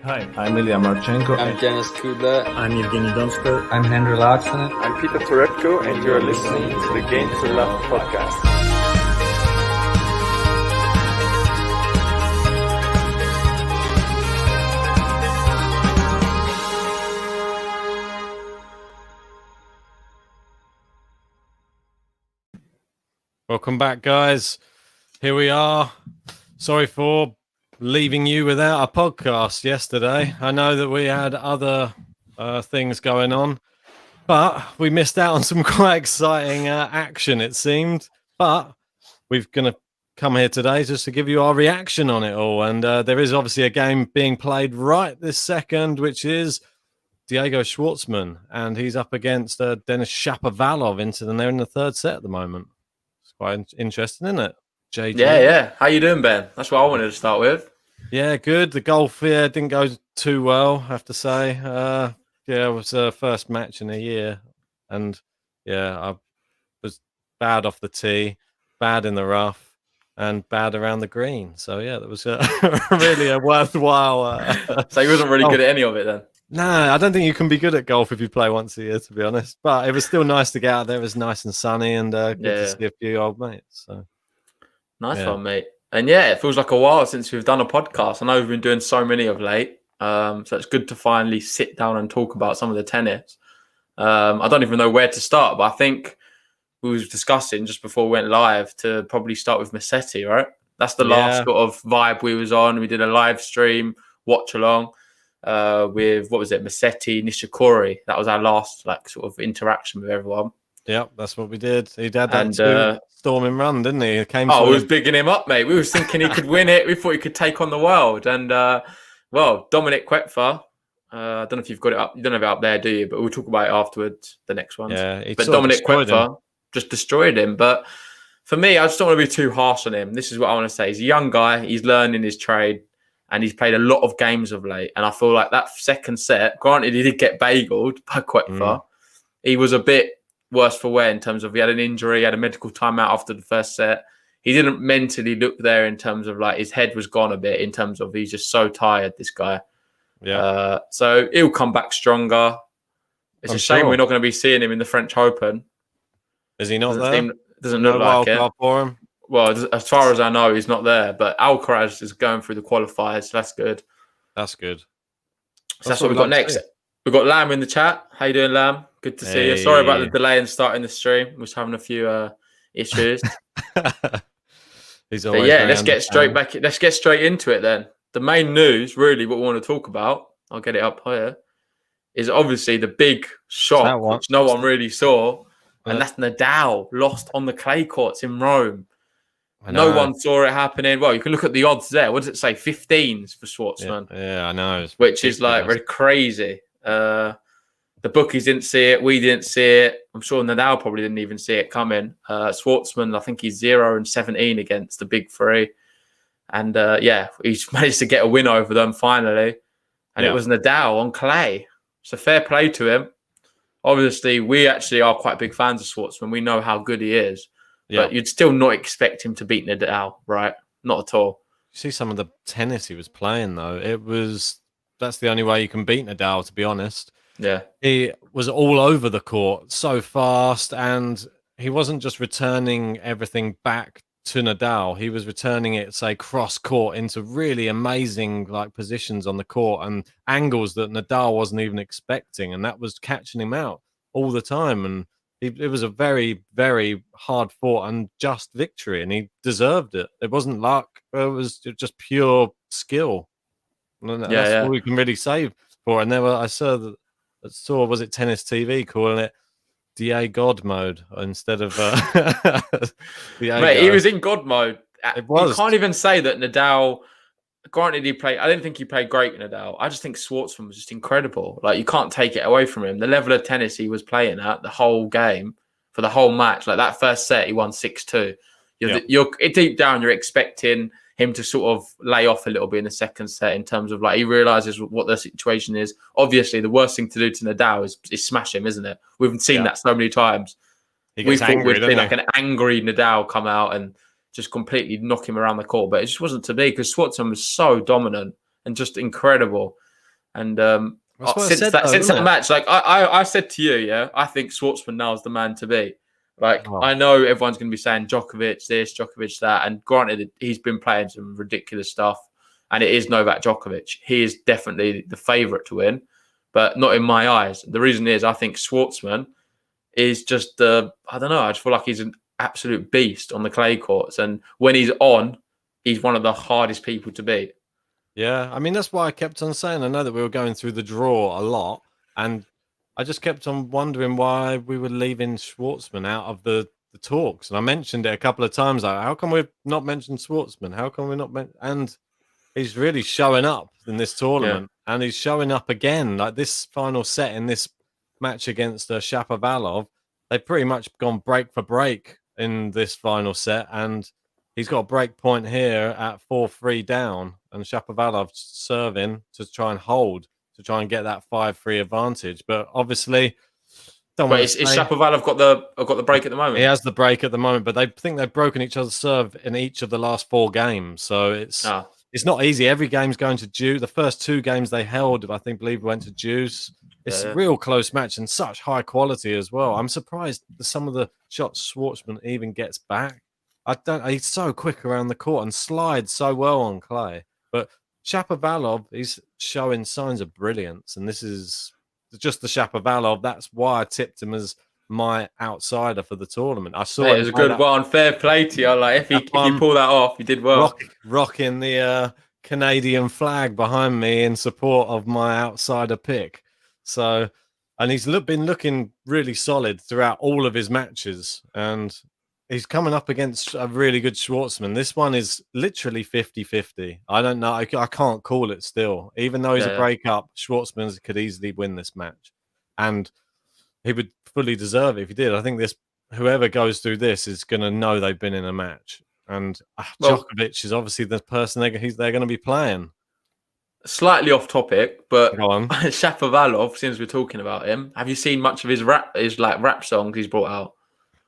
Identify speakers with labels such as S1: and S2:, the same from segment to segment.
S1: Hi, I'm Ilya Marchenko.
S2: I'm Denis Kudla.
S3: I'm Evgeny Donskoy.
S4: I'm Henry Laaksonen.
S5: I'm Peter Toretko, and you're listening to the Game to Love podcast.
S6: Welcome back, guys. Here we are. Sorry for leaving you without a podcast yesterday. I know that we had other things going on, but we missed out on some quite exciting action, it seemed. But we're going to come here today just to give you our reaction on it all. And there is obviously a game being played right this second, which is Diego Schwartzman. And he's up against Denis Shapovalov. They're in the third set at the moment. It's quite interesting, isn't it? JJ.
S2: Yeah. How you doing, Ben? That's what I wanted to start with.
S6: Yeah, good. The golf didn't go too well, I have to say. It was the first match in a year. And, I was bad off the tee, bad in the rough, and bad around the green. So, that was really a worthwhile...
S2: So you wasn't really good at any of it then?
S6: No, I don't think you can be good at golf if you play once a year, to be honest. But it was still nice to get out there. It was nice and sunny and good to see a few old mates. So.
S2: Nice one, mate. And it feels like a while since we've done a podcast. I know we've been doing so many of late. So it's good to finally sit down and talk about some of the tennis. I don't even know where to start, but I think we was discussing just before we went live to probably start with Musetti, right? That's the last sort of vibe we was on. We did a live stream, watch along with, Musetti, Nishikori. That was our last sort of interaction with everyone.
S6: Yep, that's what we did. He had that storming run, didn't he?
S2: We was bigging him up, mate. We was thinking he could win it. We thought he could take on the world. And, Dominic Quetfer, I don't know if you've got it up. You don't have it up there, do you? But we'll talk about it afterwards, the next one.
S6: Yeah,
S2: but Dominic Quetfer just destroyed him. But for me, I just don't want to be too harsh on him. This is what I want to say. He's a young guy. He's learning his trade. And he's played a lot of games of late. And I feel like that second set, granted, he did get bageled by Quetfer. He was a bit worse for wear in terms of he had an injury, he had a medical timeout after the first set. He didn't mentally look there in terms of his head was gone a bit in terms of he's just so tired, this guy.
S6: Yeah.
S2: So he'll come back stronger. It's a shame we're not going to be seeing him in the French Open.
S6: Is he not there?
S2: Doesn't look like it.
S6: For him?
S2: Well, as far as I know, he's not there. But Alcaraz is going through the qualifiers, so that's good.
S6: That's good.
S2: So that's what we've got next. We've got Lam in the chat. How you doing, Lam? Good to see you. Sorry about the delay in starting the stream. We was having a few issues.
S6: He's always
S2: let's get straight back. Let's get straight into it then. The main news, really, what we want to talk about, I'll get it up here, is obviously the big shock, which no one really saw, and that's Nadal lost on the clay courts in Rome. No one saw it happening. Well, you can look at the odds there. What does it say? 15s for Schwartzman.
S6: Yeah, I know.
S2: Which is very crazy. The bookies didn't see it. We didn't see it. I'm sure Nadal probably didn't even see it coming. Schwartzman, I think he's 0-17 against the big three. And he's managed to get a win over them finally. And it was Nadal on clay. So fair play to him. Obviously, we actually are quite big fans of Schwartzman. We know how good he is. Yeah. But you'd still not expect him to beat Nadal, right? Not at all.
S6: You see some of the tennis he was playing, though. That's the only way you can beat Nadal, to be honest.
S2: Yeah.
S6: He was all over the court so fast, and he wasn't just returning everything back to Nadal. He was returning it, say, cross-court into really amazing positions on the court and angles that Nadal wasn't even expecting, and that was catching him out all the time. And it was a very, very hard-fought and just victory, and he deserved it. It wasn't luck. It was just pure skill. And that's all we can really say for it. And I saw, was it Tennis TV calling it DA God mode instead of
S2: Mate, he was in God mode.
S6: It was.
S2: You can't even say that Nadal, granted I didn't think he played great, Nadal. I just think Schwartzman was just incredible. You can't take it away from him. The level of tennis he was playing at the whole game, for the whole match, that first set, he won 6-2. You're deep down, you're expecting him to sort of lay off a little bit in the second set in terms of he realizes what the situation is. Obviously, the worst thing to do to Nadal is smash him, isn't it? We've seen that so many times. We thought we'd see an angry Nadal come out and just completely knock him around the court, but it just wasn't to be because Schwartzman was so dominant and just incredible. And
S6: That's what I
S2: since
S6: said, though,
S2: since
S6: isn't
S2: that
S6: it?
S2: match, like I said to you, yeah, I think Schwartzman now is the man to beat. Like
S6: Oh,
S2: I know everyone's going to be saying Djokovic this, Djokovic that, and granted, he's been playing some ridiculous stuff, and it is Novak Djokovic. He is definitely the favourite to win, but not in my eyes. The reason is I think Schwartzman is just I don't know. I just feel like he's an absolute beast on the clay courts, and when he's on, he's one of the hardest people to beat.
S6: yeah. I mean, that's why I kept on saying. I know that we were going through the draw a lot, and I just kept on wondering why we were leaving Schwartzman out of the talks. And I mentioned it a couple of times. Like, how come we've not mentioned Schwartzman? How come we're not? And he's really showing up in this
S2: Yeah.
S6: tournament, and he's showing up again. Like this final set in this match against Shapovalov, they've pretty much gone break for break in this final set, and he's got a break point here at 4-3 down, and Shapovalov serving to try and hold to try and get that 5-3 advantage. But obviously, don't
S2: But
S6: want to
S2: is
S6: say
S2: Shapovalov got the break at the
S6: he
S2: moment?
S6: has the break at the moment, but they think they've broken each other's serve in each of the last 4 games. So
S2: Ah,
S6: it's not easy. Every game's going to juice. The first 2 games they held, I believe went to juice. It's a
S2: yeah.
S6: real close match and such high quality as well. I'm surprised that some of the shots Schwartzman even gets back. I don't. He's so quick around the court and slides so well on clay. But Shapovalov, he's showing signs of brilliance, and this is just the Shapovalov. That's why I tipped him as my outsider for the tournament. I saw
S2: Mate, it
S6: him
S2: was a
S6: play
S2: good one. Fair play to you. Like if you
S6: that
S2: pull that off, you did well.
S6: rocking the Canadian flag behind me in support of my outsider pick. So, and he's been looking really solid throughout all of his matches, and he's coming up against a really good Schwartzman. This one is literally 50-50. I don't know. I can't call it still. Even though he's a
S2: Yeah, yeah.
S6: breakup, Schwartzman could easily win this match. And he would fully deserve it if he did. I think whoever goes through this is going to know they've been in a match. And
S2: Well,
S6: Djokovic is obviously the person they're going to be playing.
S2: slightly off topic, but
S6: Go on.
S2: Shapovalov, since we're talking about him, have you seen much of his like rap songs he's brought out?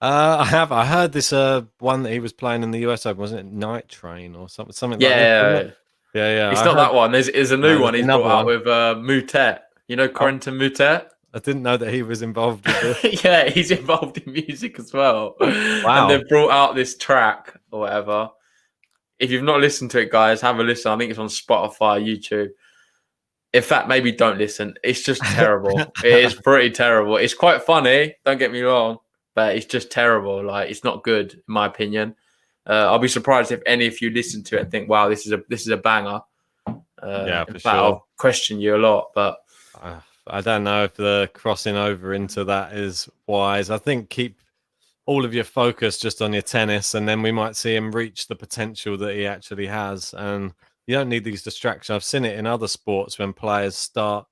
S6: I have. I heard this one that he was playing in the US Open. Wasn't it Night Train or something like this? Wasn't it?
S2: Yeah,
S6: Yeah.
S2: it's
S6: I
S2: not
S6: heard.
S2: that one. There's a
S6: No,
S2: new
S6: there's
S2: one he's brought
S6: another
S2: out
S6: one.
S2: with Mutet. You know
S6: Oh,
S2: Corentin Mutet?
S6: I didn't know that he was involved with this.
S2: Yeah, he's involved in music as well. And
S6: Wow.
S2: they've brought out this track or whatever. If you've not listened to it, guys, have a listen. I think it's on Spotify, YouTube. In fact, maybe don't listen. It's just terrible. It is pretty terrible. It's quite funny, don't get me wrong, but it's just terrible. Like it's not good, in my opinion. I'll be surprised if any of you listen to it and think, "Wow, this is a banger."
S6: Yeah,
S2: In
S6: for
S2: fact,
S6: sure.
S2: I'll question you a lot, but
S6: I don't know if the crossing over into that is wise. I think keep all of your focus just on your tennis, and then we might see him reach the potential that he actually has. And you don't need these distractions. I've seen it in other sports when players start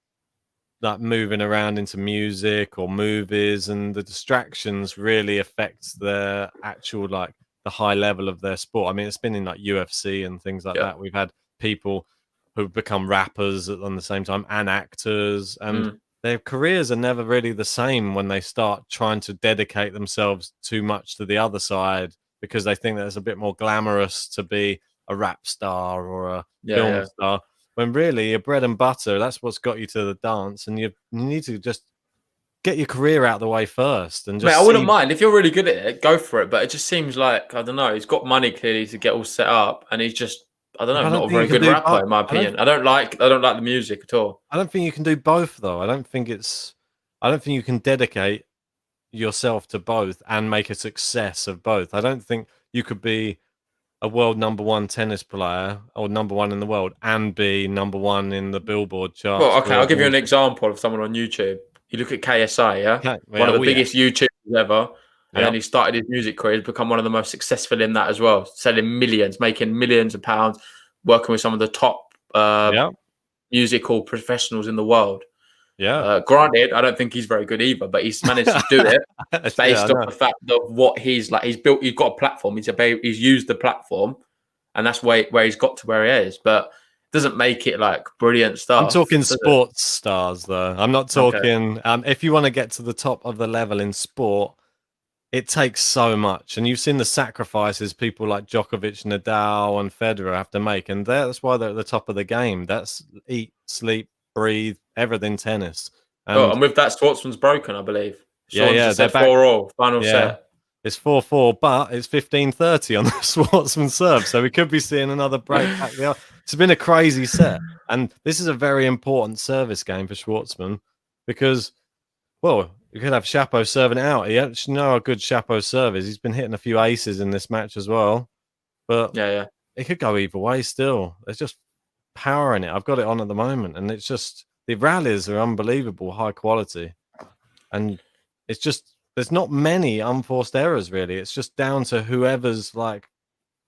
S6: like moving around into music or movies, and the distractions really affects their actual like the high level of their sport. I mean, it's been in like UFC and things like
S2: yeah.
S6: that. We've had people who've become rappers on the same time and actors, and their careers are never really the same when they start trying to dedicate themselves too much to the other side because they think that it's a bit more glamorous to be a rap star or a
S2: Yeah,
S6: film
S2: yeah.
S6: star when really your bread and butter, that's what's got you to the dance, and you need to just get your career out of the way first and
S2: Mate,
S6: just
S2: I wouldn't
S6: see.
S2: mind if you're really good at it, go for it. But it just seems like I don't know. He's got money clearly to get all set up, and he's just I don't
S6: Yeah,
S2: know,
S6: but I don't
S2: not a
S6: think you
S2: very
S6: can
S2: good
S6: do
S2: rapper
S6: both.
S2: in my opinion. I don't like the music at all.
S6: I don't think you can do both though. I don't think you can dedicate yourself to both and make a success of both. I don't think you could be a world number one tennis player or number one in the world and be number one in the Billboard charts
S2: Well, okay,
S6: for
S2: I'll give you an
S6: music.
S2: example of someone on YouTube. You look at KSI, yeah,
S6: Okay,
S2: one
S6: yeah,
S2: of the
S6: oh yeah,
S2: biggest YouTubers ever, and
S6: yeah,
S2: then he started his music career. He's become one of the most successful in that as well, selling millions, making millions of pounds, working with some of the top
S6: yeah,
S2: musical professionals in the world.
S6: yeah,
S2: Granted, I don't think he's very good either, but he's managed to do it
S6: yeah. I
S2: based off
S6: know.
S2: the fact of what he's like. He's got a platform. He's used the platform, and that's where he's got to where he is. But it doesn't make it like brilliant
S6: I'm
S2: stuff,
S6: talking
S2: does it?
S6: sports stars, though. I'm not
S2: Okay.
S6: talking. If you want to get to the top of the level in sport, it takes so much, and you've seen the sacrifices people like Djokovic, Nadal, and Federer have to make, and that's why they're at the top of the game. That's eat, sleep, breathe, everything tennis.
S2: Oh,
S6: And
S2: and with that, Schwartzman's broken, I believe. Sean's
S6: yeah,
S2: just
S6: they're
S2: said
S6: back.
S2: 4-all, final
S6: Yeah,
S2: set.
S6: it's 4-4, but it's 15-30 on the Schwartzman serve, so we could be seeing another break back there. It's been a crazy set, and this is a very important service game for Schwartzman because, well, you could have Shapo serving it out. You know how good Shapo's serve is. He's been hitting a few aces in this match as well, but
S2: Yeah.
S6: it could go either way still. There's just power in it. I've got it on at the moment, and it's just the rallies are unbelievable, high quality, and it's just there's not many unforced errors really. It's just down to whoever's like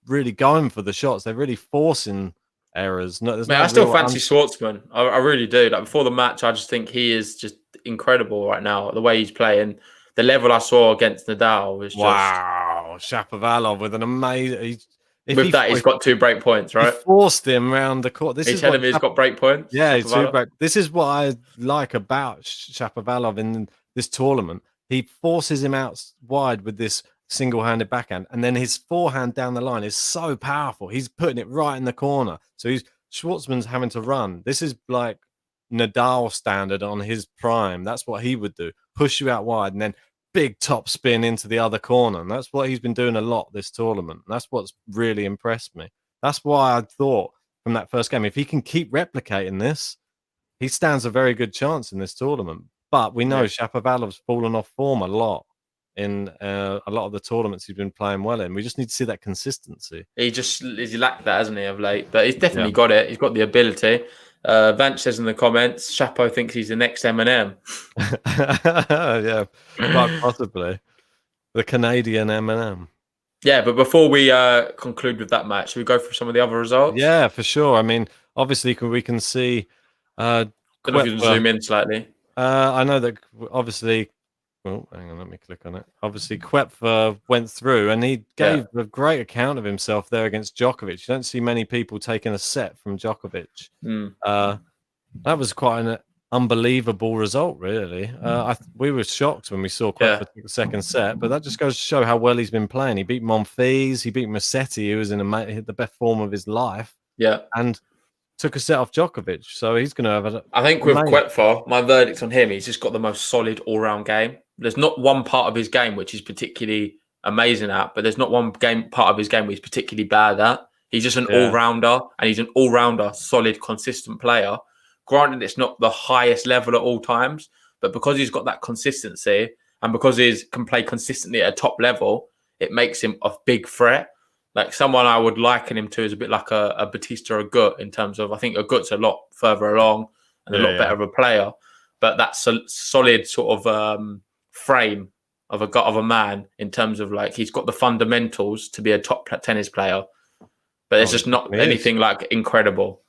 S6: really going for the shots. They're really forcing errors. No, there's
S2: Man,
S6: no
S2: I still
S6: real.
S2: fancy Schwartzman. I really do. Like before the match, I just think he is just incredible right now. The way he's playing, the level I saw against Nadal was just.
S6: Wow, Shapovalov with an amazing.
S2: With that, he's got 2 break points,
S6: he
S2: right?
S6: forced him round the court. This
S2: Are you
S6: is what
S2: telling me he's got break points?
S6: yeah, it's
S2: Shapovalov?
S6: super. This is what I like about Shapovalov in this tournament. He forces him out wide with this single-handed backhand, and then his forehand down the line is so powerful. He's putting it right in the corner. So Schwartzman's having to run. This is like Nadal standard on his prime. That's what he would do. Push you out wide and then big top spin into the other corner. And that's what he's been doing a lot this tournament. That's what's really impressed me. That's why I thought from that first game, if he can keep replicating this, he stands a very good chance in this tournament. But we know Shapovalov's fallen off form a lot in a lot of the tournaments he's been playing well in. We just need to see that consistency.
S2: He's lacked that, hasn't he, of late? But he's definitely
S6: Yeah.
S2: got it. He's got the ability. Vance says in the comments, Chapo thinks he's the next Eminem.
S6: Yeah, quite possibly the Canadian Eminem.
S2: Yeah, but before we conclude with that match, should we go through some of the other results?
S6: Yeah, for sure. I mean, obviously we can see.
S2: Don't know if you can zoom in slightly.
S6: I know that obviously. Oh, hang on, let me click on it. Obviously, Kwepfer went through and he gave a great account of himself there against Djokovic. You don't see many people taking a set from Djokovic. That was quite an unbelievable result, really. We were shocked when we saw Kwepfer take the second set, but that just goes to show how well he's been playing. He beat Monfils, he beat Musetti, who was in the best form of his life.
S2: Yeah.
S6: And took a set off Djokovic, so he's going to have
S2: I think with Kwepfer, my verdict on him, he's just got the most solid all-round game. There's not one part of his game which he's particularly amazing at, but there's not one part of his game where he's particularly bad at. He's just an all-rounder, and he's an all-rounder, solid, consistent player. Granted, it's not the highest level at all times, but because he's got that consistency and because he can play consistently at a top level, it makes him a big threat. Like someone I would liken him to is a bit like a Batista or Gut in terms of I think Gut's a lot further along and a lot better of a player, but that's a solid sort of frame of a man in terms of like he's got the fundamentals to be a top tennis player, but it's just not anything like incredible.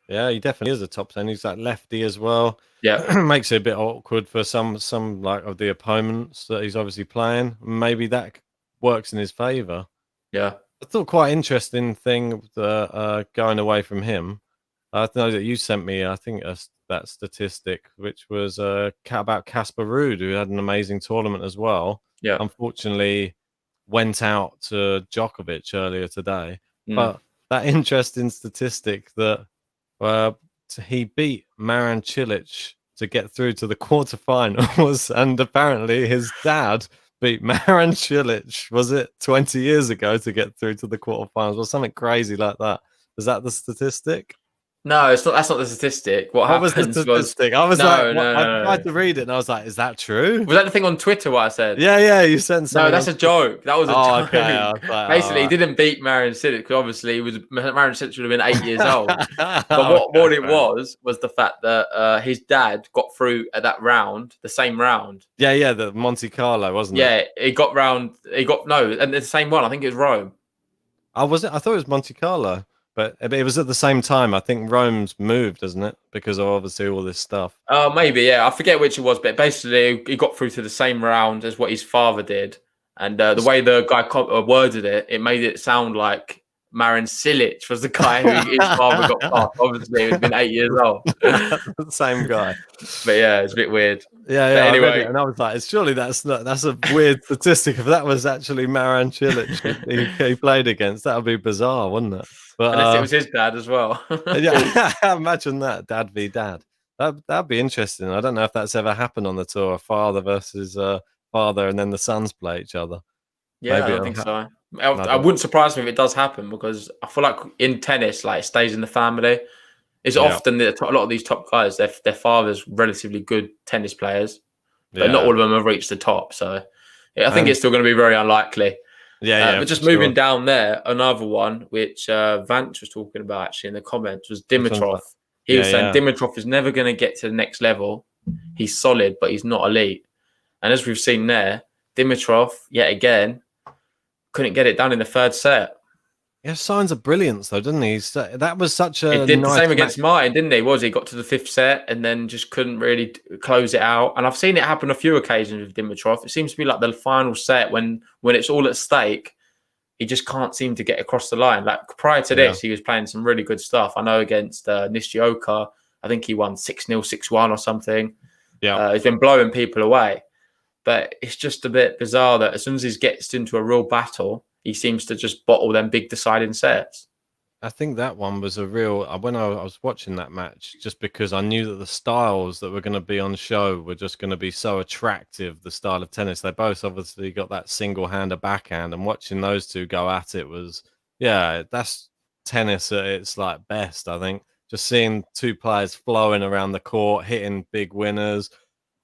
S6: Yeah, he definitely is a top 10. He's like lefty as well.
S2: Yeah,
S6: makes it a bit awkward for some like of the opponents that he's obviously playing. Maybe that works in his favor.
S2: Yeah.
S6: I thought quite interesting thing going away from him. I know that you sent me, I think, that statistic, which was about Casper Ruud, who had an amazing tournament as well.
S2: Yeah.
S6: Unfortunately, went out to Djokovic earlier today. But that interesting statistic that he beat Marin Cilic to get through to the quarterfinals, and apparently his dad beat Marin Cilic, was it 20 years ago, to get through to the quarterfinals or something crazy like that? Is that the statistic?
S2: No, it's not. That's not the statistic. What
S6: was the statistic? I was I tried to read it and I was like, is that true?
S2: Was that the thing on Twitter what I said?
S6: Yeah, you sent something.
S2: No, that's a joke. That was a joke.
S6: Okay. Like,
S2: basically, he didn't beat Marin Cilic because obviously Marin Cilic would have been 8 years old. But what it was the fact that his dad got through at that round, the same round.
S6: Yeah, the Monte Carlo, wasn't it?
S2: Yeah, and the same one. I think it was Rome.
S6: Was it? I thought it was Monte Carlo. But it was at the same time. I think Rome's moved, doesn't it? Because of obviously all this stuff.
S2: Oh, maybe, yeah. I forget which it was, but basically he got through to the same round as what his father did. And the way the guy worded it, it made it sound like Marin Cilic was the guy who his father got past. Obviously, he had been 8 years old.
S6: The same guy.
S2: But yeah, it's a bit weird.
S6: Yeah. Anyway, and I was like, surely that's a weird statistic. If that was actually Marin Cilic he played against, that would be bizarre, wouldn't it? But
S2: unless it was his dad as well.
S6: Yeah, imagine that, dad v dad. That'd be interesting. I don't know if that's ever happened on the tour. A father versus father, and then the sons play each other.
S2: Yeah, I
S6: Maybe
S2: don't
S6: it'll
S2: think
S6: happen.
S2: so. I wouldn't surprise me if it does happen because I feel like in tennis, like it stays in the family. It's
S6: Yeah,
S2: often that a lot of these top guys, their father's relatively good tennis players, but not
S6: yeah,
S2: all of them have reached the top. So yeah, I think
S6: and
S2: it's still going to be very unlikely.
S6: yeah,
S2: But
S6: for
S2: just moving
S6: sure.
S2: down there, another one which Vance was talking about actually in the comments was
S6: Which one's
S2: Dimitrov.
S6: that?
S2: He
S6: Yeah,
S2: was saying
S6: yeah.
S2: Dimitrov is never going to get to the next level. He's solid, but he's not elite. And as we've seen there, Dimitrov yet again couldn't get it done in the third set.
S6: He has signs of brilliance, though, didn't he? That was such a
S2: It did the
S6: nice
S2: same
S6: match.
S2: against Martin, didn't he? Was he got to the fifth set and then just couldn't really close it out? And I've seen it happen a few occasions with Dimitrov. It seems to be like the final set when it's all at stake, he just can't seem to get across the line. Like prior to
S6: Yeah,
S2: this, he was playing some really good stuff. I know against Nishioka, I think he won 6-0, 6-1 or something.
S6: yeah.
S2: He's been blowing people away. But it's just a bit bizarre that as soon as he gets into a real battle, he seems to just bottle them big deciding sets.
S6: I think that one was a real. When I was watching that match, just because I knew that the styles that were going to be on show were just going to be so attractive. The style of tennis, they both obviously got that single hander backhand, and watching those two go at it was, yeah, that's tennis at its like best. I think just seeing two players flowing around the court, hitting big winners.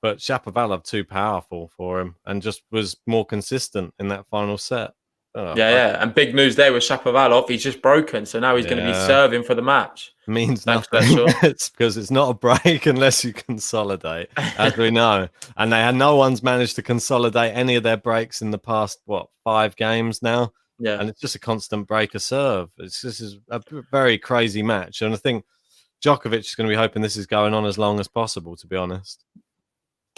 S6: But Shapovalov too powerful for him, and just was more consistent in that final set. Oh,
S2: Yeah, yeah. And big news there with Shapovalov. He's just broken. So now he's going to be
S6: yeah.
S2: serving for the match.
S6: Means
S2: Thanks,
S6: nothing.
S2: Special.
S6: It's because it's not a break unless you consolidate, as we know. And no one's managed to consolidate any of their breaks in the past 5 games now,
S2: Yeah.
S6: and it's just a constant break of serve. This is a very crazy match, and I think Djokovic is going to be hoping this is going on as long as possible. To be honest,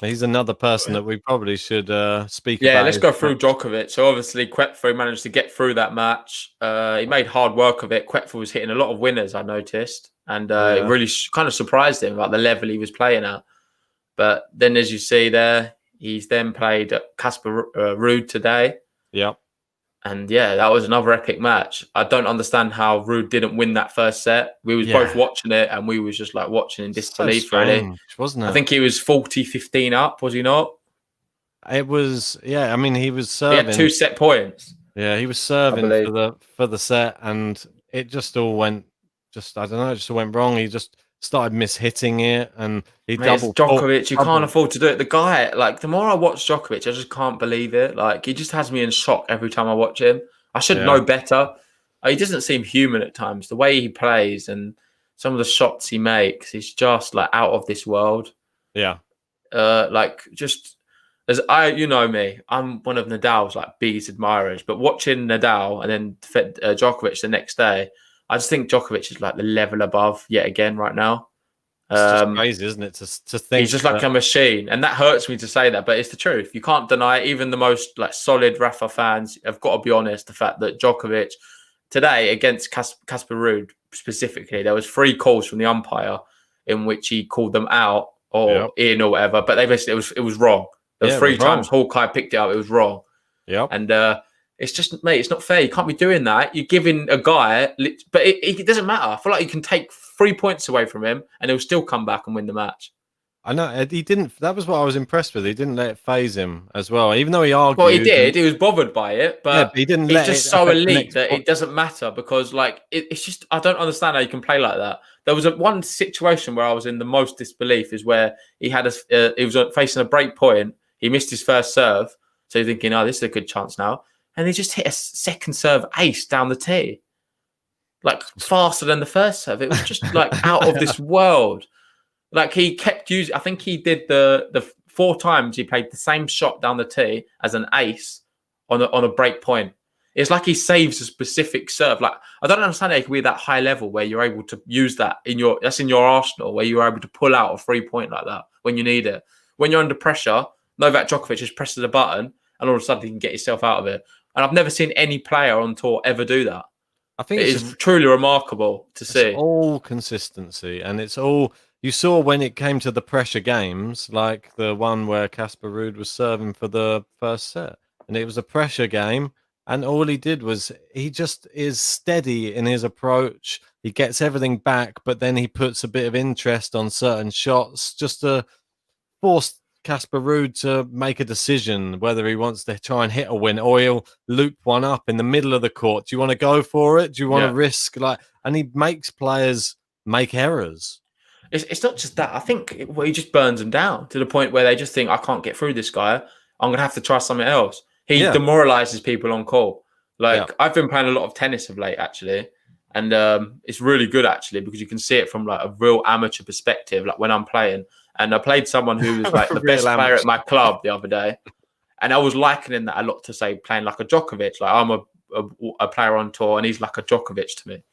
S6: he's another person that we probably should speak
S2: Yeah,
S6: about.
S2: let's
S6: His
S2: go through
S6: match.
S2: Djokovic. So obviously, Quetfro managed to get through that match. He made hard work of it. Quetfro was hitting a lot of winners, I noticed, and it
S6: Yeah,
S2: really kind of surprised him about the level he was playing at. But then, as you see there, he's then played Casper Ruud today,
S6: yeah.
S2: and yeah, that was another epic match. I don't understand how Ruud didn't win that first set. We was both
S6: Yeah.
S2: watching it, and we was just like watching in
S6: So
S2: disbelief. Really,
S6: strange, wasn't
S2: I
S6: it?
S2: think he was 40-15 up, was he not?
S6: It was, yeah. I mean, he was
S2: He had two
S6: serving.
S2: set points,
S6: Yeah, he was
S2: I
S6: serving
S2: believe.
S6: for the set, and it just all went. Just I don't know, it just all went wrong. He just started mishitting it, and he
S2: Mate, it's
S6: double fault.
S2: Djokovic. You can't
S6: Double,
S2: afford to do it. The guy, like, the more I watch Djokovic, I just can't believe it. Like, he just has me in shock every time I watch him. I should
S6: yeah,
S2: know better. He doesn't seem human at times. The way he plays and some of the shots he makes, he's just like out of this world.
S6: yeah,
S2: Like, just as you know me, I'm one of Nadal's like biggest admirers. But watching Nadal and then Djokovic the next day, I just think Djokovic is like the level above yet again right now.
S6: it's just
S2: Um,
S6: crazy, isn't it? To
S2: He's
S6: think
S2: just like
S6: that,
S2: a machine, and that hurts me to say that, but it's the truth. You can't deny it. Even the most like solid Rafa fans have got to be honest. The fact that Djokovic today against Casper Ruud specifically, there was 3 calls from the umpire in which he called them out
S6: yep,
S2: or in or whatever, but they basically it was wrong. There was
S6: yeah, it was
S2: 3 times
S6: wrong.
S2: Hawkeye picked it up. It was wrong,
S6: Yep,
S2: and it's just mate, it's not fair. You can't be doing that. You're giving a guy, but it doesn't matter. I feel like you can take 3 points away from him, and he'll still come back and win the match.
S6: I know he didn't. That was what I was impressed with. He didn't let it phase him as well, even though he
S2: Well, he
S6: argued.
S2: did.
S6: And
S2: He was bothered by it,
S6: yeah, but
S2: but
S6: he didn't
S2: he's
S6: let it
S2: just so
S6: affect the
S2: elite
S6: next
S2: that
S6: point.
S2: it doesn't matter because, like, it's just I don't understand how you can play like that. There was one situation where I was in the most disbelief is where he had he was facing a break point. He missed his first serve, so you're thinking, oh, this is a good chance now, and he just hit a second serve ace down the tee, like faster than the first serve. It was just like out of this world. Like he kept using. I think he did the 4 times he played the same shot down the tee as an ace on a break point. It's like he saves a specific serve. Like I don't understand how it can be that high level where you're able to use that in your arsenal where you're able to pull out a 3 point like that when you need it. When you're under pressure, Novak Djokovic just presses a button and all of a sudden you can get yourself out of it. And I've never seen any player on tour ever do that.
S6: I think
S2: It
S6: it's
S2: is
S6: just
S2: truly remarkable to
S6: it's
S2: see.
S6: all consistency, and it's all you saw when it came to the pressure games, like the one where Casper Ruud was serving for the first set, and it was a pressure game, And all he did was he just is steady in his approach. He gets everything back, but then he puts a bit of interest on certain shots just to force Casper Ruud to make a decision whether he wants to try and hit a win, or he'll loop one up in the middle of the court. Do you want to go for it? Do you want to risk and he makes players make errors.
S2: It's not just that. I think he just burns them down to the point where they just think, I can't get through this guy. I'm going to have to try something else. He demoralizes people on court. I've been playing a lot of tennis of late, actually. And it's really good, actually, because you can see it from a real amateur perspective, like when I'm playing. And I played someone who was the best player at my club the other day. And I was likening that a lot to, say, playing like a Djokovic. Like, I'm a player on tour and he's like a Djokovic to me.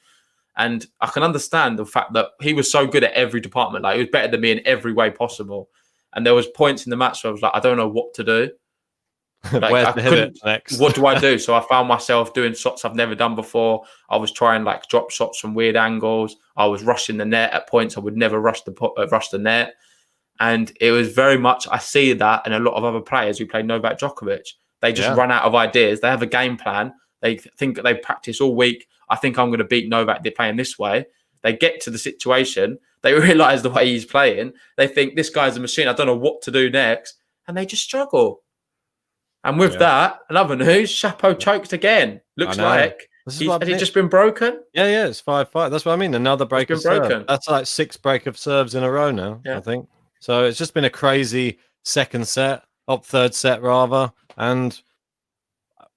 S2: And I can understand the fact that he was so good at every department. Like, he was better than me in every way possible. And there was points in the match where I was like, I don't know what to do.
S6: Where's the hit next?
S2: What do I do? So I found myself doing shots I've never done before. I was trying drop shots from weird angles. I was rushing the net at points I would never rush the net. And it was very much, I see that in a lot of other players who play Novak Djokovic. They just run out of ideas. They have a game plan. They think that they practice all week. I think I'm going to beat Novak. They're playing this way. They get to the situation. They realize the way he's playing. They think this guy's a machine. I don't know what to do next. And they just struggle. And with that, another news, Shapo choked again. Looks like. Has he just been broken?
S6: Yeah, it's 5-5. That's what I mean. Another break of serve. That's like 6 break of serves in a row now, I think. So it's just been a crazy third set rather. And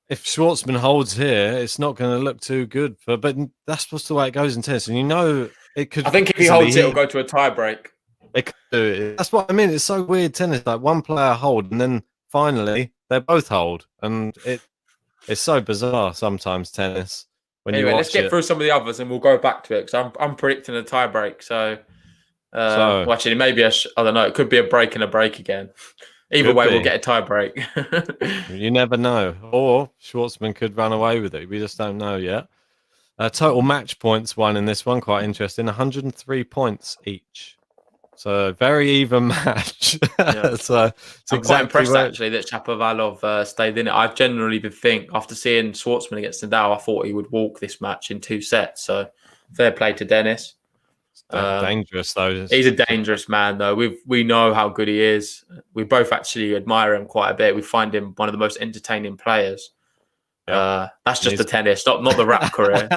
S6: if Schwartzman holds here, it's not going to look too good. But that's just the way it goes in tennis. And it could.
S2: I think if he holds it, it'll go to a tie break.
S6: It could do it. That's what I mean. It's so weird tennis. Like one player hold, and then finally they both hold, and it's so bizarre sometimes tennis.
S2: Anyway, let's get through some of the others, and we'll go back to it because I'm predicting a tie break. So, well, actually, maybe I don't know. It could be a break and a break again. Either way, we'll get a tie break.
S6: You never know. Or Schwartzman could run away with it. We just don't know yet. Total match points won in this one. Quite interesting. 103 points each. So very even match. So
S2: I'm quite impressed actually that Shapovalov stayed in it. I've generally been after seeing Schwartzman against Nadal, I thought he would walk this match in 2 sets. So fair play to Denis.
S6: Dangerous though.
S2: He's a dangerous man though. We know how good he is. We both actually admire him quite a bit. We find him one of the most entertaining players. That's just the tennis, not the rap career.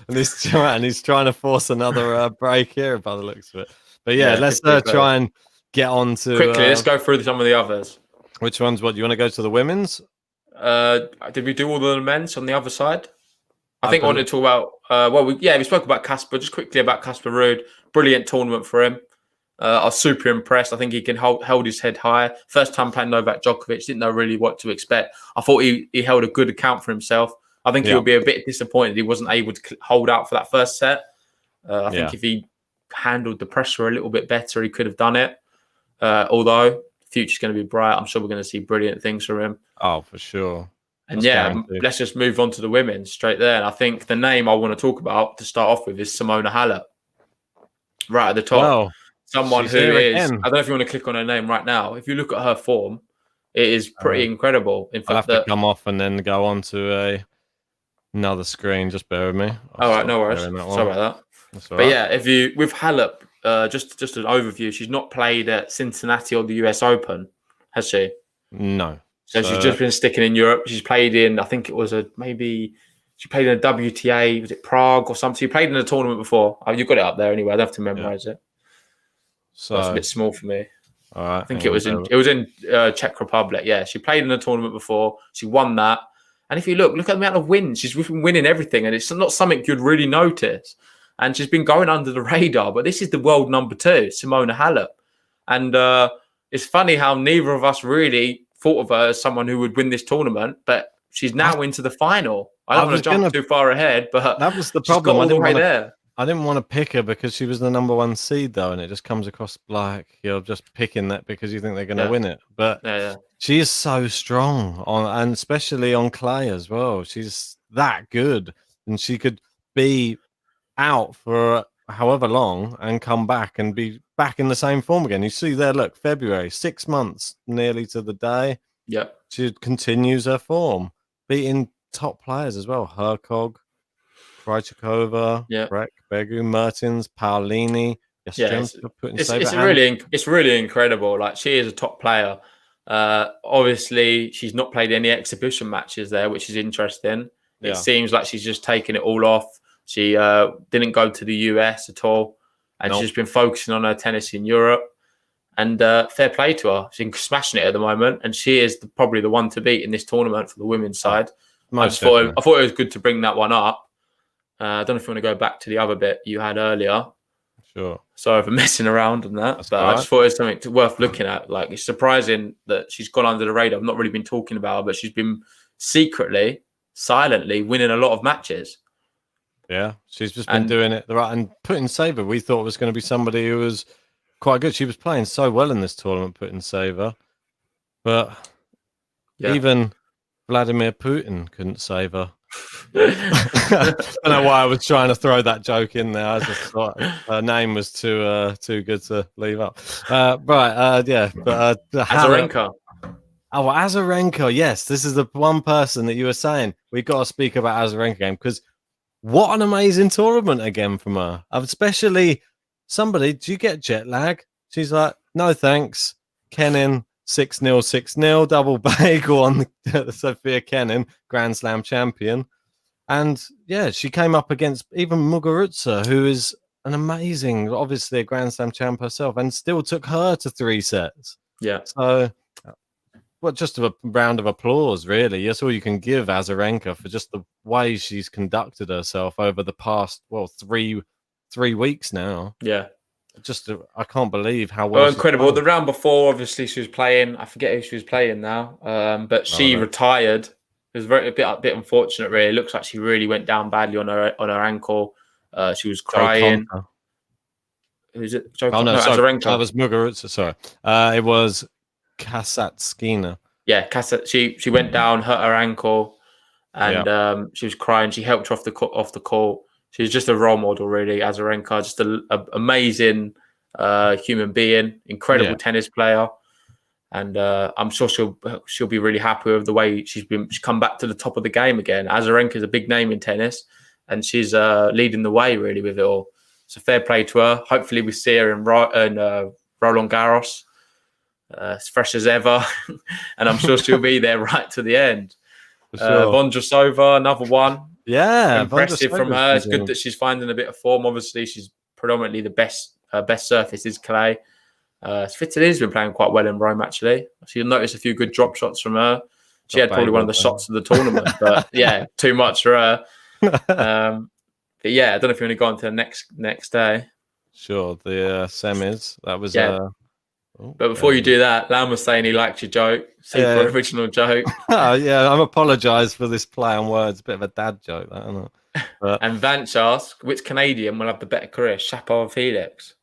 S6: and he's trying to force another break here by the looks of it. But let's try and get on to
S2: quickly. Let's go through some of the others.
S6: Which ones? What do you want to go to the women's?
S2: Did we do all the men's on the other side? I think I wanted to talk about. We spoke about Casper. Just quickly about Casper Ruud. Brilliant tournament for him. I was super impressed. I think he can hold his head high. First time playing Novak Djokovic. Didn't know really what to expect. I thought he held a good account for himself. I think he would be a bit disappointed he wasn't able to hold out for that first set. I think if he handled the pressure a little bit better, he could have done it. Although the future's going to be bright, I'm sure we're going to see brilliant things from him.
S6: Oh, for sure.
S2: And let's just move on to the women straight there. And I think the name I want to talk about to start off with is Simona Halep, right at the top.
S6: Well,
S2: someone who is, I don't know if you want to click on her name right now. If you look at her form, it is pretty incredible. In fact,
S6: I'll have to come off and then go on to another screen. Just bear with me.
S2: All right, no worries. Sorry about that. But with Halep, just an overview, she's not played at Cincinnati or the US Open, has she?
S6: No.
S2: So she's just been sticking in Europe. She's played in, I think it was she played in a WTA, was it Prague or something? She played in a tournament before. Oh, you've got it up there anyway. I don't have to memorize it. So it's a bit small for me.
S6: All right.
S2: I think it was in Czech Republic. Yeah, she played in a tournament before. She won that. And if you look at the amount of wins, she's been winning everything, and it's not something you'd really notice. And she's been going under the radar. But this is the world number 2, Simona Halep. And it's funny how neither of us really thought of her as someone who would win this tournament, but she's now into the final. I don't want to jump too far ahead, but
S6: that was the problem. I didn't want to pick her because she was the number 1 seed, though, and it just comes across like you're just picking that because you think they're going to win it. But she is so strong and especially on clay as well. She's that good, and she could be out for however long and come back and be back in the same form again. You see there, look, February, 6 months nearly to the day.
S2: Yeah,
S6: she continues her form, beating top players as well. Hercog, Krejcikova,
S2: Yeah.
S6: Breck, Begu, Mertens, Paolini,
S2: Yeah,
S6: Yastremska, putting
S2: it's
S6: Saber,
S2: it's
S6: and
S2: really incredible. Like, she is a top player. Obviously, she's not played any exhibition matches there, which is interesting. It
S6: yeah,
S2: seems like she's just taken it all off. She didn't go to the US at all, and she's
S6: Nope.
S2: just been focusing on her tennis in Europe. And fair play to her. She's smashing it at the moment, and she is probably the one to beat in this tournament for the women's side.
S6: most
S2: I
S6: definitely.
S2: thought it was good to bring that one up. I don't know if you want to go back to the other bit you had earlier.
S6: Sure.
S2: Sorry for messing around on that,
S6: That's
S2: but
S6: all
S2: I
S6: right.
S2: just thought it was something worth looking at. Like, it's surprising that she's gone under the radar. I've not really been talking about her, but she's been secretly, silently winning a lot of matches.
S6: Yeah, she's just been
S2: And
S6: doing it the right, and putting Saber, we thought was going to be somebody who was quite good. She was playing so well in this tournament, putting Saber, but
S2: yeah,
S6: even Vladimir Putin couldn't save her. I don't know why I was trying to throw that joke in there. I just thought her name was too good to leave up. Yeah, but
S2: Azarenka.
S6: Oh, Azarenka, yes, this is the one person that you were saying we've got to speak about Azarenka game, because what an amazing tournament again from her. Especially somebody, do you get jet lag? She's like, no thanks. Kenin, 6-0, 6-0, double bagel on Sophia Kenin, Grand Slam champion. And yeah, she came up against even Muguruza, who is an amazing, obviously a Grand Slam champ herself, and still took her to 3 sets.
S2: Yeah.
S6: So, well, just a round of applause, really. That's all you can give Azarenka for just the way she's conducted herself over the past, well, three weeks now.
S2: Yeah.
S6: Just, I can't believe how well.
S2: Incredible. The round before, obviously, she was playing. I forget who she was playing now, but she retired. It was a bit unfortunate, really. It looks like she really went down badly on her ankle. She was crying. Who's it?
S6: Oh, no, sorry.
S2: Azarenka.
S6: That was Muguruza, sorry. It was Kasatskina.
S2: Yeah, she went down, hurt her ankle, and she was crying. She helped her off the court. She's just a role model, really. Azarenka, just an amazing human being, incredible tennis player, and I'm sure she'll be really happy with the way she's come back to the top of the game again. Azarenka is a big name in tennis, and she's leading the way really with it all. So fair play to her. Hopefully we see her in Roland Garros, as fresh as ever, and I'm sure she'll be there right to the end.
S6: Sure.
S2: Vondrousova, another one.
S6: Yeah,
S2: Impressive from her. It's good that she's finding a bit of form. Obviously, she's predominantly the best. Her best surface is clay. Svitolina's been playing quite well in Rome, actually. So you'll notice a few good drop shots from her. She had probably one of the shots of the tournament, but yeah, too much for her. But yeah, I don't know if you want to go on to the next day.
S6: Sure, the semis. That was
S2: but before you do that, Lam was saying he liked your joke. Super original joke.
S6: Yeah, I'm apologise for this play on words. A bit of a dad joke, that, isn't it? But...
S2: And Vance asked, which Canadian will have the better career, Shapo or Felix?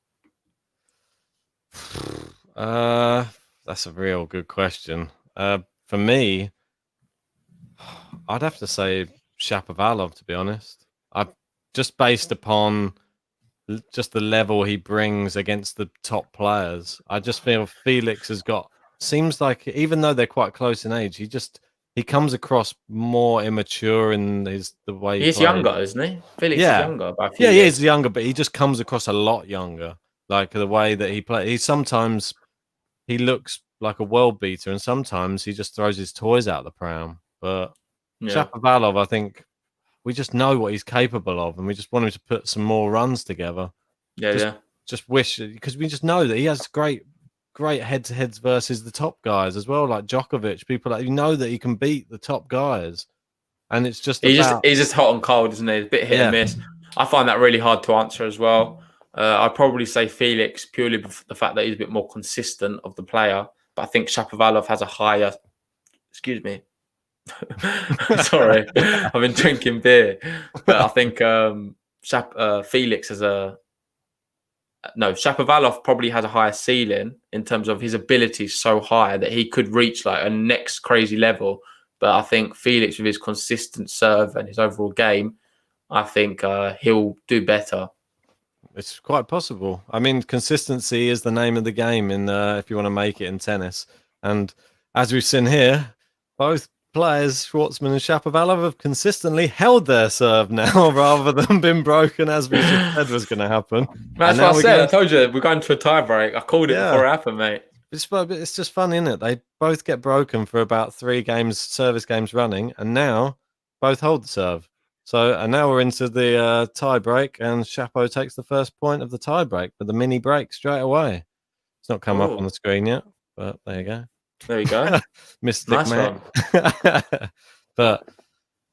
S6: That's a real good question. For me, I'd have to say Shapovalov, to be honest. Just based upon just the level he brings against the top players. I just feel Felix seems like, even though they're quite close in age, he comes across more immature in the way
S2: he's younger, isn't he? Felix is younger by a few
S6: years.
S2: He
S6: is younger, but he just comes across a lot younger. Like the way that he plays. Sometimes he looks like a world beater, and sometimes he just throws his toys out the pram. But Shapovalov, I think, we just know what he's capable of, and we just want him to put some more runs together. Just wish, because we just know that he has great head-to-heads versus the top guys as well, like Djokovic. People that that he can beat the top guys, and it's just
S2: he's just hot and cold, isn't he? It's a bit hit and miss. I find that really hard to answer as well. I'd probably say Felix purely for the fact that he's a bit more consistent of the player, but I think Shapovalov has a higher. Excuse me. Sorry, I've been drinking beer, but I think Felix has Shapovalov probably has a higher ceiling in terms of his ability so high that he could reach like a next crazy level. But I think Felix, with his consistent serve and his overall game, I think he'll do better.
S6: It's quite possible. I mean, consistency is the name of the game if you want to make it in tennis. And as we've seen here, both players, Schwartzman and Shapovalov, have consistently held their serve now rather than been broken, as we just said was going to happen.
S2: That's
S6: And now
S2: what I said. I told you we're going to a tie break. I called it before it happened, mate.
S6: It's just fun, isn't it? They both get broken for about 3 service games running, and now both hold the serve. So, and now we're into the tie break, and Shapo takes the first point of the tie break with the mini break straight away. It's not come up on the screen yet, but there you go.
S2: There you go.
S6: Mystic,
S2: Nice
S6: mate. But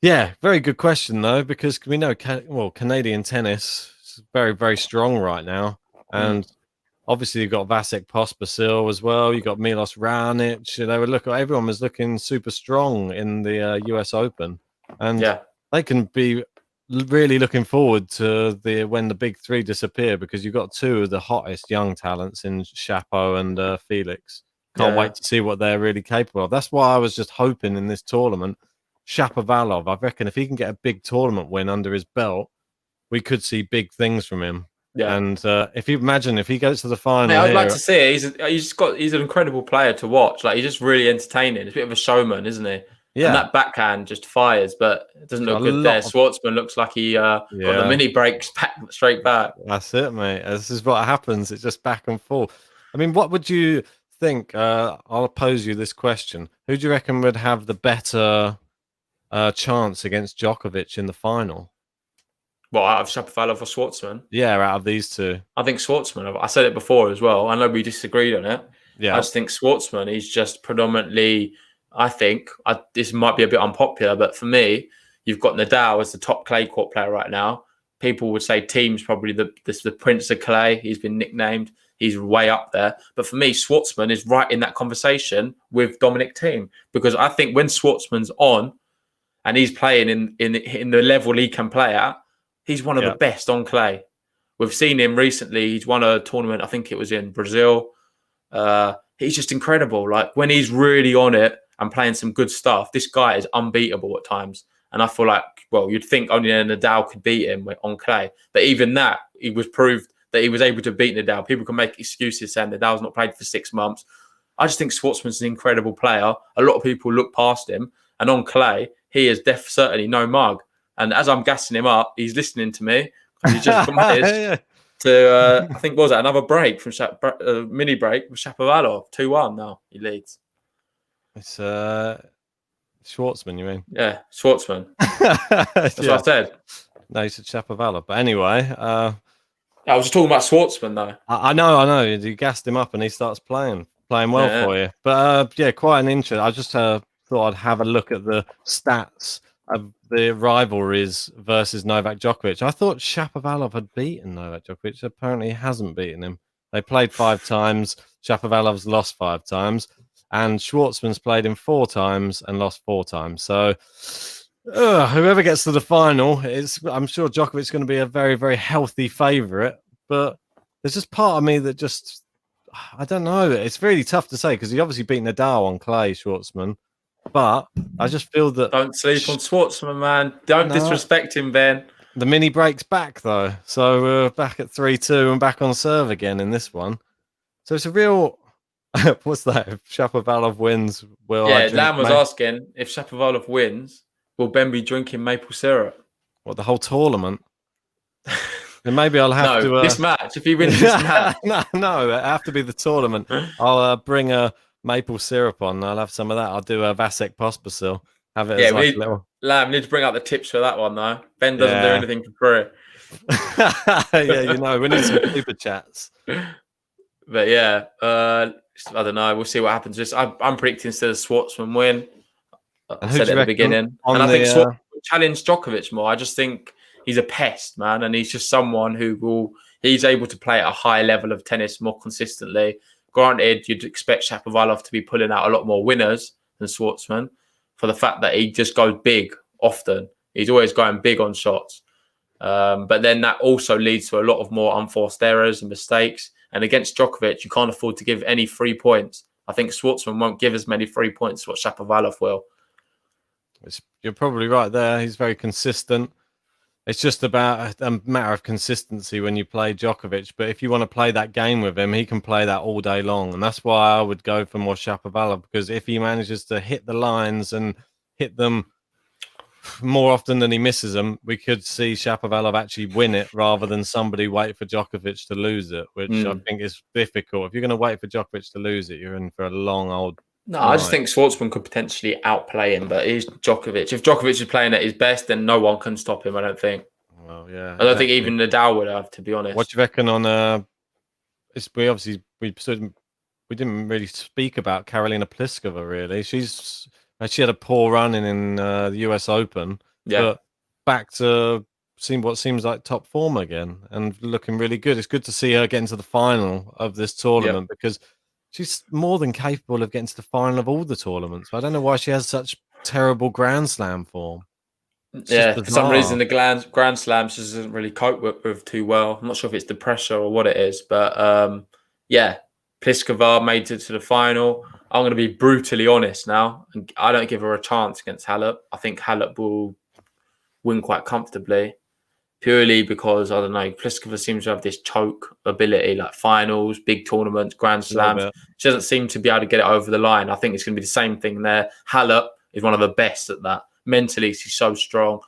S6: yeah, very good question though, because we know Canadian tennis is very, very strong right now, and obviously you've got Vasek Pospisil as well. You got Milos Raonic. Everyone was looking super strong in the US Open, and they can be really looking forward to when the big 3 disappear, because you've got 2 of the hottest young talents in Shapo and Felix. Can't wait to see what they're really capable of. That's why I was just hoping in this tournament, Shapovalov, I reckon if he can get a big tournament win under his belt, we could see big things from him. Yeah. And if you imagine if he goes to the final,
S2: I'd like to see it. He's an incredible player to watch. Like, he's just really entertaining. He's a bit of a showman, isn't he? Yeah. And that backhand just fires, but it doesn't look good there. Schwartzman looks like he got the mini breaks straight back.
S6: That's it, mate. This is what happens. It's just back and forth. I mean, what would you think? I'll pose you this question: who do you reckon would have the better chance against Djokovic in the final?
S2: Well, out of Shapovalov or Schwartzman?
S6: Yeah, out of these 2.
S2: I think Schwartzman. I said it before as well. I know we disagreed on it. Yeah. I just think Schwartzman is just predominantly, this might be a bit unpopular, but for me, you've got Nadal as the top clay court player right now. People would say Thiem's probably the Prince of Clay. He's been nicknamed. He's way up there. But for me, Schwartzman is right in that conversation with Dominic Thiem, because I think when Schwartzman's on and he's playing in the level he can play at, he's one of the best on clay. We've seen him recently. He's won a tournament. I think it was in Brazil. He's just incredible. Like, when he's really on it and playing some good stuff, this guy is unbeatable at times. And I feel like, well, you'd think only Nadal could beat him on clay. But even that, he was proved that he was able to beat Nadal. People can make excuses saying Nadal's not played for 6 months. I just think Schwartzman's an incredible player. A lot of people look past him. And on clay, he is certainly no mug. And as I'm gassing him up, he's listening to me. He's just managed to, I think, what was that, another break from mini break with Shapovalov. 2-1 now, he leads.
S6: It's Schwartzman, you mean?
S2: Yeah, Schwartzman. That's what I said.
S6: No, you said Shapovalov. But anyway. I
S2: was just talking about Schwartzman, though.
S6: I know. You gassed him up and he starts playing well for you. But quite an interest. I just thought I'd have a look at the stats of the rivalries versus Novak Djokovic. I thought Shapovalov had beaten Novak Djokovic. Apparently, he hasn't beaten him. They played 5 times. Shapovalov's lost 5 times. And Schwartzman's played him 4 times and lost 4 times. So whoever gets to the final, I'm sure Djokovic's going to be a very, very healthy favourite. But there's just part of me that just, I don't know. It's really tough to say, because he obviously beat Nadal on clay, Schwartzman. But I just feel that...
S2: Don't sleep on Schwartzman, man. Don't disrespect him, Ben.
S6: The mini break's back, though. So we're back at 3-2 and back on serve again in this one. So it's a real... What's that? If Shapovalov wins, will I drink...
S2: Lam was asking, if Shapovalov wins, will Ben be drinking maple syrup?
S6: What, the whole tournament? Then maybe I'll have to...
S2: this match. If he wins this match.
S6: No, it have to be the tournament. I'll bring a... maple syrup on. I'll have some of that. I'll do a Vasek Pospisil. Have it as like a little...
S2: Lam, we need to bring up the tips for that one, though. Ben doesn't do anything for
S6: free. We need some super chats.
S2: But I don't know. We'll see what happens. I'm predicting instead of Schwartzman win. I said it at the beginning. And I think Schwartzman will challenge Djokovic more. I just think he's a pest, man. And he's just someone he's able to play at a high level of tennis more consistently. Granted, you'd expect Shapovalov to be pulling out a lot more winners than Schwartzman for the fact that he just goes big often. He's always going big on shots. But then that also leads to a lot of more unforced errors and mistakes. And against Djokovic, you can't afford to give any free points. I think Schwartzman won't give as many free points as what Shapovalov will.
S6: You're probably right there. He's very consistent. It's just about a matter of consistency when you play Djokovic. But if you want to play that game with him, he can play that all day long. And that's why I would go for more Shapovalov, because if he manages to hit the lines and hit them more often than he misses them, we could see Shapovalov actually win it rather than somebody wait for Djokovic to lose it, which I think is difficult. If you're going to wait for Djokovic to lose it, you're in for a long old
S2: No,
S6: night.
S2: I just think Schwartzman could potentially outplay him, but he's Djokovic. If Djokovic is playing at his best, then no one can stop him, I don't think.
S6: Well, yeah.
S2: I don't think even Nadal would have, to be honest.
S6: What do you reckon on we didn't really speak about Karolina Pliskova, really. She had a poor run in the US Open, but back to seeing what seems like top form again and looking really good. It's good to see her getting to the final of this tournament because she's more than capable of getting to the final of all the tournaments. I don't know why she has such terrible Grand Slam form.
S2: For some reason, the Grand Slam she doesn't really cope with too well. I'm not sure if it's the pressure or what it is, but Pliskova made it to the final. I'm going to be brutally honest now. I don't give her a chance against Halep. I think Halep will win quite comfortably, purely because, I don't know, Pliskova seems to have this choke ability, like finals, big tournaments, Grand Slams. She doesn't seem to be able to get it over the line. I think it's going to be the same thing there. Halep is one of the best at that. Mentally, she's so strong,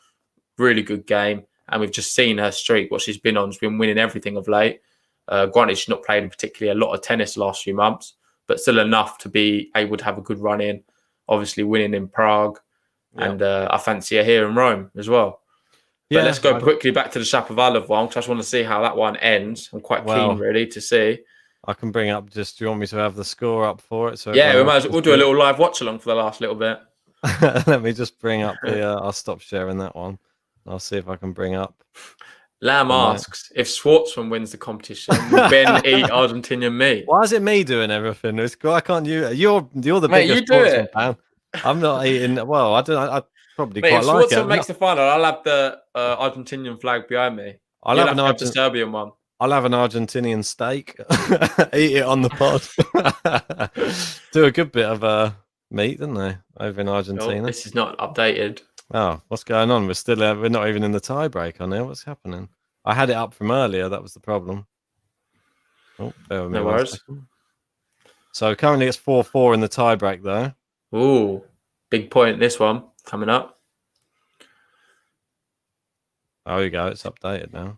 S2: really good game. And we've just seen her streak, what she's been on. She's been winning everything of late. Granted, she's not played particularly a lot of tennis the last few months, but still enough to be able to have a good run in. Obviously, winning in Prague. And I fancy her here in Rome as well. But let's go quickly back to the Shapovalov one, because I just want to see how that one ends. I'm quite keen, really, to see.
S6: I can bring up do you want me to have the score up for it? So
S2: we'll do a little live watch along for the last little bit.
S6: Let me just bring up I'll stop sharing that one. I'll see if I can bring up.
S2: Lamb asks, if Schwartzman wins the competition, will Ben eat Argentinian meat?
S6: Why is it me doing everything? Why can't you? You're the biggest Schwartzman fan. I'm not eating. Well, I don't. I probably quite like it.
S2: If Schwartzman makes the final, I'll have the Argentinian flag behind me.
S6: I'll have the
S2: Serbian one.
S6: I'll have an Argentinian steak. Eat it on the pod. Do a good bit of meat, didn't they, over in Argentina?
S2: Oh, this is not updated.
S6: Oh, what's going on? We're not even in the tie break on there. What's happening? I had it up from earlier. That was the problem. Oh, bear with me.
S2: No worries.
S6: So currently it's 4-4 in the tie break, though.
S2: Ooh, big point. This one coming up.
S6: Oh, you go. It's updated now.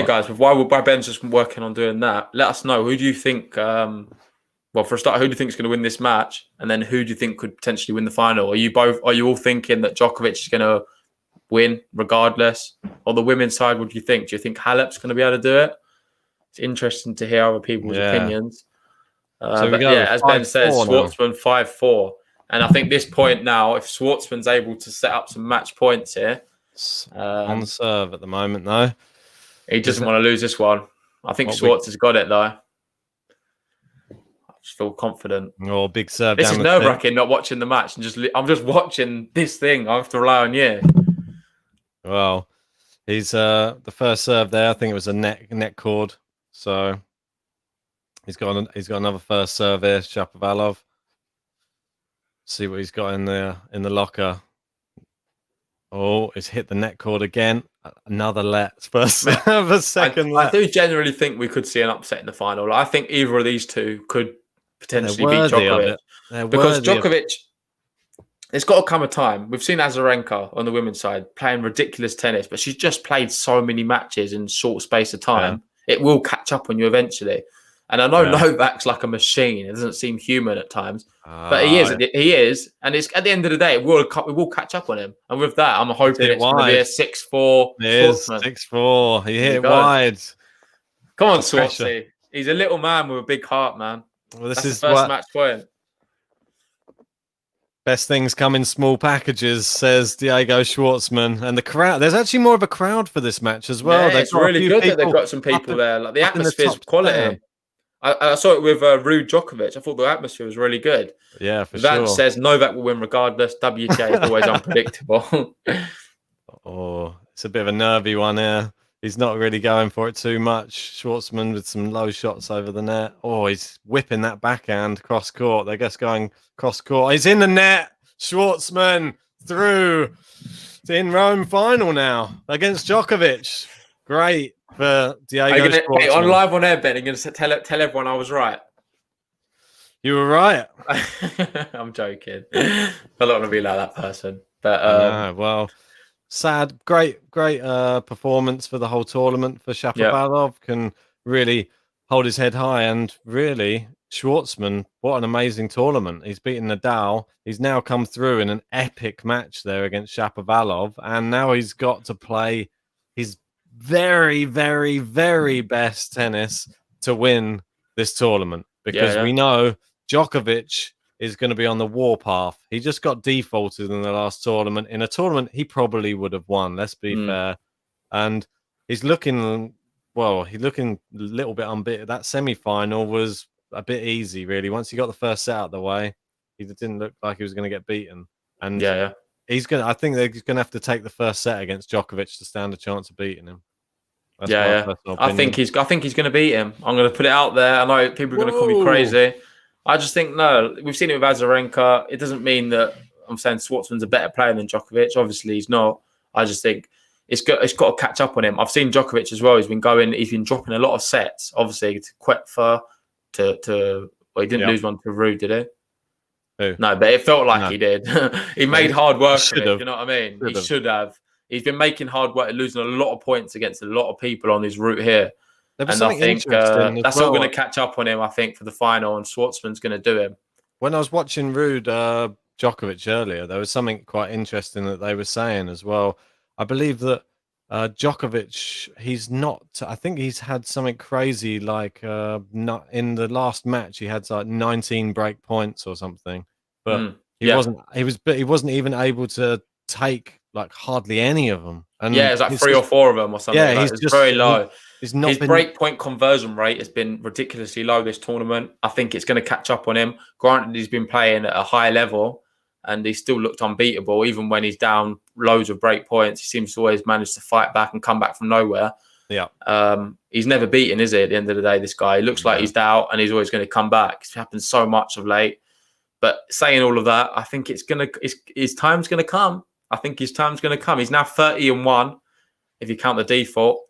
S2: Guys, while Ben's just working on doing that, let us know. Who do you think? Well, for a start, who do you think is going to win this match, and then who do you think could potentially win the final? Are you all thinking that Djokovic is going to win regardless? Or the women's side, what do you think? Do you think Halep's going to be able to do it? It's interesting to hear other people's opinions. As Ben says, Schwartzman 5-4. And I think this point now, if Schwartzman's able to set up some match points here.
S6: On the serve at the moment, though.
S2: He doesn't want to lose this one. I think Schwartz has got it, though. I just feel confident.
S6: Oh, big serve.
S2: This is nerve-wracking not watching the match. I'm just watching this thing. I have to rely on you.
S6: Well, he's the first serve there. I think it was a net cord. So he's got another first serve here, Shapovalov. See what he's got in the locker. Oh, it's hit the net cord again. Another first serve, a second let.
S2: I do generally think we could see an upset in the final. I think either of these two could potentially beat Djokovic. Because Djokovic, there's got to come a time. We've seen Azarenka on the women's side playing ridiculous tennis, but she's just played so many matches in short space of time. Yeah. It will catch up on you eventually. And I know Novak's like a machine. It doesn't seem human at times, but he is. And it's at the end of the day, it will catch up on him. And with that, I'm hoping it's going to be a 6-4.
S6: It is 6-4. He hit it wide.
S2: Come on, Swansea. He's a little man with a big heart, man.
S6: Well, this is
S2: the first match point.
S6: Best things come in small packages, says Diego Schwartzman. And the crowd, there's actually more of a crowd for this match as well.
S2: Yeah, it's really good that they've got some people there. Like the atmosphere's quality. I saw it with Ruud Djokovic. I thought the atmosphere was really good.
S6: Yeah, for
S2: That
S6: sure.
S2: says Novak will win regardless. WTA is always unpredictable.
S6: Oh, it's a bit of a nervy one here. He's not really going for it too much. Schwartzman with some low shots over the net. Oh, he's whipping that backhand cross court. They're just going cross court. He's in the net. Schwartzman through in Rome final now against Djokovic. Great for Diego Schwartzman.
S2: On live on air, Ben, I'm going to tell everyone I was right.
S6: You were right.
S2: I'm joking. I'm not going to be like that person. But
S6: I know. Well, sad. Great performance for the whole tournament for
S2: yeah,
S6: Shapovalov. Can really hold his head high, and really Schwartzman. What an amazing tournament! He's beaten Nadal. He's now come through in an epic match there against Shapovalov, and now he's got to play his very, very, very best tennis to win this tournament,
S2: yeah,
S6: because
S2: yeah,
S6: we know Djokovic is going to be on the warpath. He just got defaulted in the last tournament, in a tournament he probably would have won, let's be fair. And he's looking, well, he's looking a little bit unbeaten. That semi-final was a bit easy, really. Once he got the first set out of the way, he didn't look like he was going to get beaten. And
S2: yeah, yeah.
S6: I think they're going to have to take the first set against Djokovic to stand a chance of beating him. That's
S2: Yeah,
S6: my
S2: yeah.
S6: personal
S2: I think
S6: opinion.
S2: he's going to beat him. I'm going to put it out there. I know people are going to call me
S6: Whoa!
S2: crazy. I just think no. We've seen it with Azarenka. It doesn't mean that I'm saying Schwartzman's a better player than Djokovic. Obviously, he's not. I just think it's got to catch up on him. I've seen Djokovic as well. He's been dropping a lot of sets. Obviously, to Quetfer, to well, he didn't
S6: Yep.
S2: lose one to Ruud, did he?
S6: Who?
S2: No, but it felt like
S6: No.
S2: he did. He made hard work of it.
S6: have.
S2: You know what I mean?
S6: Should
S2: He
S6: have.
S2: should have. He's been making hard work, losing a lot of points against a lot of people on his route here.
S6: There was
S2: And I
S6: something
S2: think
S6: interesting as
S2: that's
S6: well.
S2: all going to catch up on him, I think, for the final, and Schwartzman's going to do him.
S6: When I was watching Ruud Djokovic earlier, there was something quite interesting that they were saying as well. I believe that Djokovic, he's not. I think he's had something crazy, like not in the last match. He had like 19 break points or something, but he
S2: Yeah.
S6: wasn't. He wasn't even able to take like hardly any of them. And
S2: Yeah, it's like 3 or 4 of them or something.
S6: Yeah,
S2: like,
S6: he's
S2: it's
S6: just
S2: very low.
S6: he's not
S2: His
S6: been.
S2: break point conversion rate has been ridiculously low this tournament. I think it's going to catch up on him. Granted, he's been playing at a high level and he still looked unbeatable. Even when he's down loads of break points, he seems to always manage to fight back and come back from nowhere.
S6: Yeah.
S2: He's never beaten, is he, at the end of the day, this guy? He looks like he's out and he's always going to come back. It's happened so much of late. But saying all of that, I think his time's going to come. I think his time's going to come. He's now 30-1, if you count the default.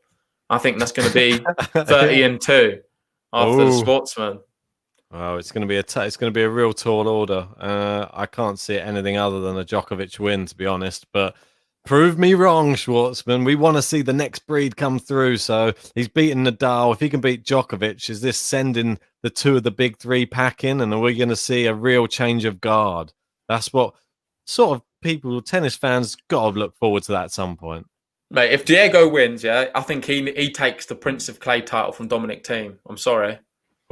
S2: I think that's going to be 30-2 after the Schwartzman.
S6: Oh, it's going to be a real tall order. I can't see it anything other than a Djokovic win, to be honest. But prove me wrong, Schwartzman. We want to see the next breed come through. So he's beaten Nadal. If he can beat Djokovic, is this sending the two of the big three packing? And are we going to see a real change of guard? That's what sort of people, tennis fans, got to look forward to that at some point.
S2: Mate, if Diego wins, yeah, I think he takes the Prince of Clay title from Dominic Thiem. I'm sorry.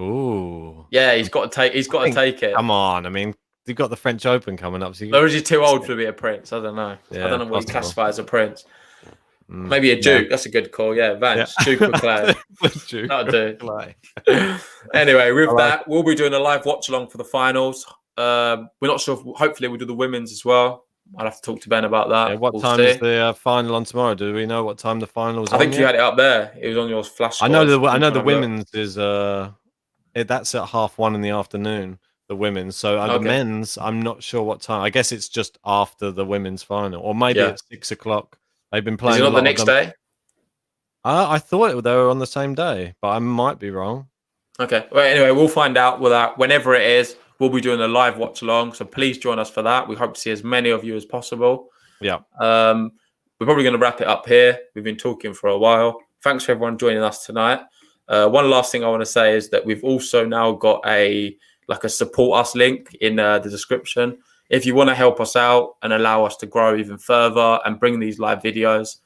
S6: Ooh.
S2: Yeah, he's got to take it.
S6: Come on, I mean, you've got the French Open coming up. So
S2: or is he too old to be a prince? I don't know.
S6: Yeah,
S2: I don't know what he
S6: possible.
S2: classifies as a prince. Maybe a duke. That's a good call. Yeah, Vance.
S6: Yeah.
S2: Duke of Clay.
S6: Duke
S2: That'll do.
S6: Clay.
S2: Anyway, with that, we'll be doing a live watch along for the finals. We're not sure. Hopefully, we'll do the women's as well. I'll have to talk to Ben about that.
S6: Yeah, what time is the final on tomorrow? Do we know what time the finals?
S2: I think you had it up there. It was on your flash.
S6: I know the women's is that's at 1:30 in the afternoon. The women's. So the men's, I'm not sure what time. I guess it's just after the women's final, or maybe it's 6 o'clock. They've been playing.
S2: Is it not the next day?
S6: I thought they were on the same day, but I might be wrong.
S2: Okay. Well, anyway, we'll find out whenever it is. We'll be doing a live watch along, so please join us for that. We hope to see as many of you as possible.
S6: Yeah.
S2: We're probably going to wrap it up here. We've been talking for a while. Thanks for everyone joining us tonight. One last thing I want to say is that we've also now got a support us link in the description. If you want to help us out and allow us to grow even further and bring these live videos,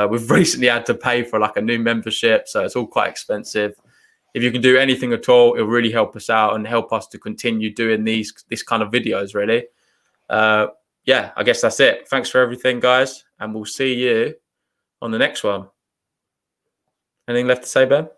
S2: we've recently had to pay for a new membership, so it's all quite expensive. If you can do anything at all, it'll really help us out and help us to continue doing this kind of videos, really. Yeah, I guess that's it. Thanks for everything, guys, and we'll see you on the next one. Anything left to say, Ben?